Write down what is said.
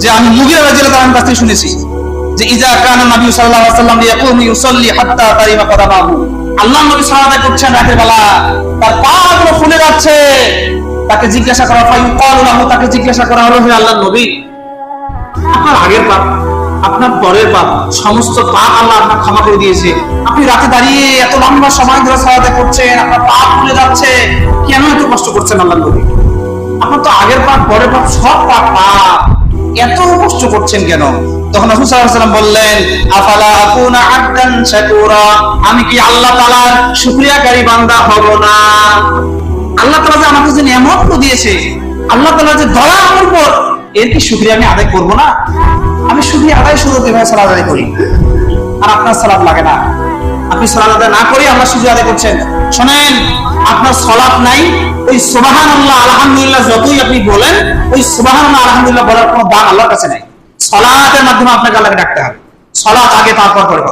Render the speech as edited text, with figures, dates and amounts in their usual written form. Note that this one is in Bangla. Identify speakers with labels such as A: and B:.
A: যে আমি মুগীরা রাদিয়াল্লাহু তাআলার কাছ থেকে শুনেছি যে ইজা কানা নবী সাল্লাল্লাহু আলাইহি ওয়াসাল্লাম ইয়াকুমু ইউসাল্লি হাত্তা তারিমা কদামাহু, আল্লাহর নবী সালাত করছেন রাতের বেলা, তার পাগুলো ফুলে যাচ্ছে। তাকে জিজ্ঞাসা করা ফায়ুকালু লাহু, তাকে জিজ্ঞাসা করা হলো, হে আল্লাহর নবী, আপনার আগের পাপ, আপনার পরের পাপ, সমস্ত পাপ আল্লাহ আপনার ক্ষমা করে দিয়েছে, আপনি রাতে দাঁড়িয়ে এত লম্বা সময় ধরে সালাত করছেন, আপনার পাপ ফুলে যাচ্ছে, কেন এত কষ্ট করছেন আল্লাহর নবী? আপনার তো আগের পাপ পরের পাপ সব পাপ, এত কষ্ট করছেন কেন? তখন রাসূল সাল্লাল্লাহু আলাইহি ওয়াসাল্লাম বললেন, আফালা আকুনা আবদান শাকুরা, আমি কি আল্লাহ তাআলার শুকরিয়াকারী বান্দা হব না? আল্লাহ তাআলা যে আমাকে যে নিয়ামত দিয়েছে, আল্লাহ তাআলা যে দয়া আমার উপর, এর কি শুকরিয়া আমি আদায় করব না? আমি শুকরিয়া আদায় শুরু করে সালাত আদায় করি, আর আপনার সালাত লাগে না, আপনি সালাত আদায় না করে আল্লাহ শুকরিয়া আদায় করছেন। শুনেন, আপনার সালাত নাই, ওই সুবহানাল্লাহ আলহামদুলিল্লাহ যতই আপনি বলেন, ওই সুবহানাল্লাহ আলহামদুলিল্লাহ বলার কোনো দাম আল্লাহর কাছে নাই। সালাতের মাধ্যমে আপনাকে আল্লাহকে ডাকতে হবে, সালাত আগে তারপর পরে।